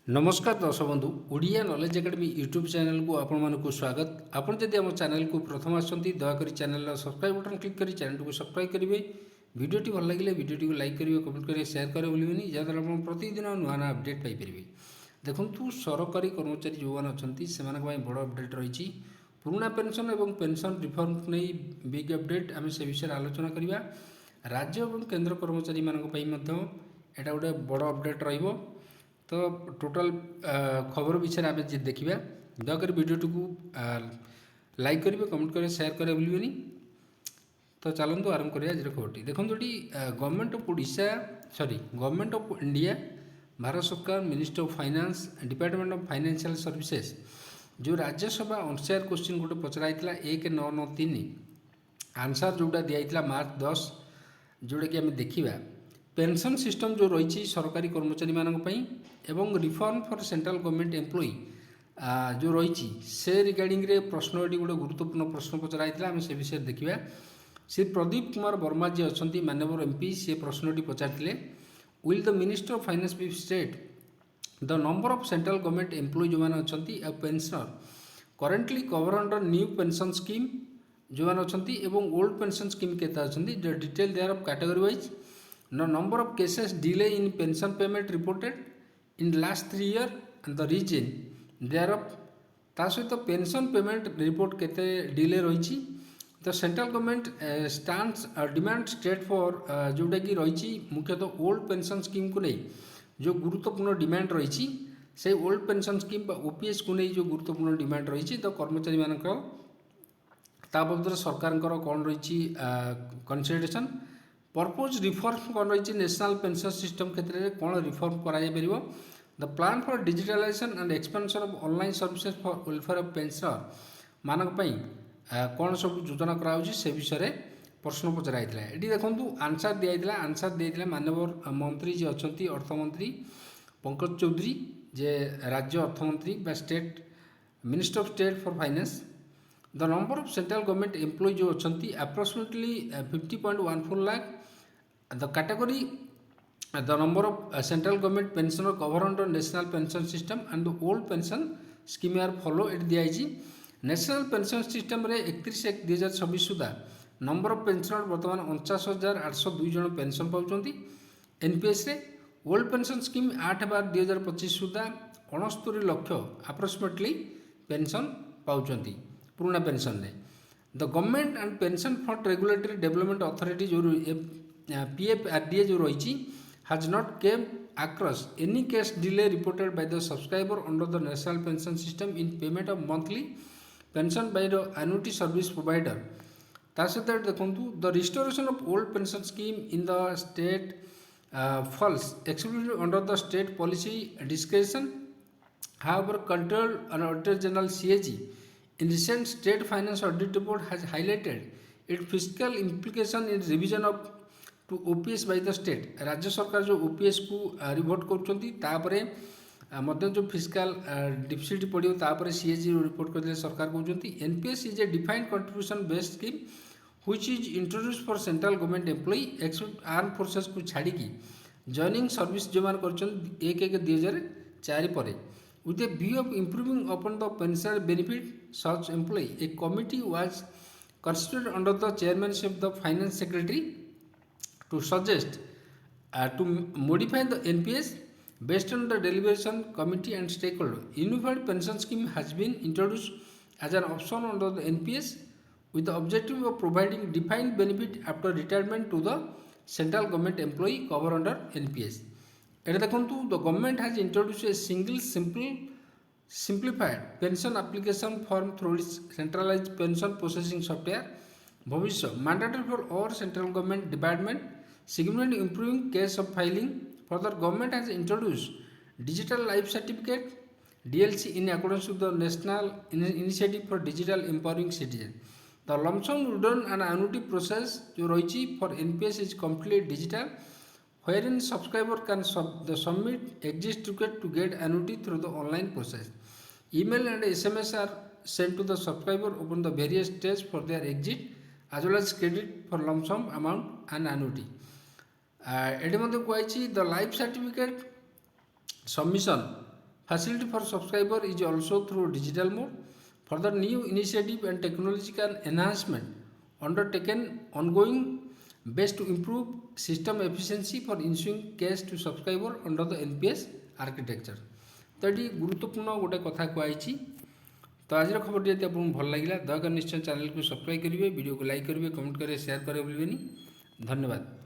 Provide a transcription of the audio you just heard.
नमस्कार दर्शक बंधु Odia knowledge academy YouTube channel को आपण मानक स्वागत। आपण जदि आम चैनल को प्रथम आसती दयाकोरी चैनल सब्सक्राइब बटन क्लिक कर चैनल को सब्सक्राइब करेंगे। वीडियोटी भल लगे वीडियोटी को लाइक करेंगे, कमेंट करेंगे, शेयर करेंगे भूलें जहाँद्वारा आप प्रतिदिन नुआ नुआ अपडेट पाइपर। देखो सरकारी कर्मचारी जो मैंने अच्छा से बड़ अपडेट रही पुराना पेंशन और पेंशन रिफॉर्म नहीं बिग अपडेट आम से विषय आलोचना करवा। राज्य और केंद्र कर्मचारी मानी एटा गोटे बड़ अपडेट रही। तो टोटल खबर विषय आम देखा दयाकोर वीडियोटी को लाइक करेंगे, कमेंट करेंगे, शेयर करेंगे भूलें। तो चलते आरंभ करें आज खबरटी। देखो ये government of Odisha government of India Bharat सरकार ministry of finance department of financial services जो राज्यसभा अनसेयर क्वेश्चन गोटे पचराई 1993 आंसर जोटा दिखाई मार्च 10 जोटा कि आम देखा पेंशन सिस्टम जो रही सरकारी कर्मचारी मानी एवं reform for central government employee जो रही से रिगार्डिंग रे प्रश्न ये गोटे गुरुत्वपूर्ण प्रश्न पचराई आम से विषय देखा। श्री प्रदीप कुमार वर्मा जी अच्छा माननीय एमपी सी प्रश्नटी पचारे will the minister of finance be state the number of central government employee जो मैंने अच्छा pensioner currently cover under new pension scheme जो मैंने अच्छा ओल्ड पेंशन स्कीम के detail thereof category wise the number of cases delay in pension payment reported in last 3 years and the reason thereof ता सहित pension payment report केते delay रही। तो central government stands demand state for जोटा कि रही मुख्यतः old pension scheme को नहीं जो गुरुत्वपूर्ण डिमांड रही से ओल्ड पेंशन स्कीम ओपीएस को नहीं जो गुरुत्वपूर्ण डिमांड रही। तो कर्मचारी मानक बाबद सरकार कौन रही कनसिडरेशन पर्पज रिफॉर्म कौन रही नेशनल पेंशन सिस्टम क्षेत्र में कौन रिफॉर्म कर the plan for digitalisation and expansion of online services for welfare of pensioner मानक कौन सब योजना कराई से विषय प्रश्न पचराई ये देखो आंसर दिया आंसर दिया माननीय मंत्री जी अच्छा अर्थमंत्री पंकज चौधरी जे राज्य अर्थमंत्री state minister of state for finance the number of central government employ जो अच्छा approximately 50.14 lakh the category the number of central government pensioner cover under national pension system and the old pension scheme are follow it दिखाई national pension system रे 31/1/2026 सुधा number of pensioner बर्तमान 49,802 जन pension पाँच NPS रे old pension scheme 8/12/2025 सुधा 69 lakh approximately pension पाँच पुराना pension रे the government and pension fund regulatory development authority जो पीएफआरडीए जो रही has not came across any case delay reported by the subscriber under the national pension system in payment of monthly pension by the annuity service provider। ता सहित देखूँ the restoration of old pension scheme in the state false exclusively under the state policy description however controlled and auditor general CAG in recent state finance audit report has highlighted its fiscal implication in revision of to OPS by the state राज्य सरकार जो OPS को report कर जो फिस्काल deficit पड़ो तापर CAG report करते सरकार कहते NPS is a defined contribution based scheme which is introduce for central government employee except arm forces को छाड़ी जॉइनिंग सर्विस जो मान कर 1/1/2004 पर with a view of improving upon the pension benefit such employee a committee was constituted under the chairmanship of the finance secretary to suggest to modify the NPS based on the deliberation committee and stakeholder. Unified pension scheme has been introduced as an option under the NPS with the objective of providing defined benefit after retirement to the central government employee covered under NPS. Here देखो the government has introduced a single simplified pension application form through its centralized pension processing software भविष्य mandatory for all central government department significantly improving case of filing. Further, government has introduced digital life certificate DLC in accordance with the national initiative for digital empowering citizen. The lump sum return and annuity process जो रही for NPS is completely digital, wherein subscriber can submit exist ticket to get annuity through the online process. Email and SMS are sent to the subscriber upon the various stages for their exit as well as credit for lump sum amount and annuity. एटी मध्य कहुई the life certificate submission Facility for subscriber is also through digital mode. Further new initiative and technological enhancement undertaken ongoing best to improve system efficiency for issuing cash to subscriber under the NPS architecture. तो ये गुरुत्वपूर्ण गोटे कथा कहुई। तो आज खबर यदि आपको भल लगा दयाकर निश्चय चैनल को सब्सक्राइब करेंगे, वीडियो को लाइक करेंगे, कमेंट करेंगे, शेयर करेंगे। धन्यवाद।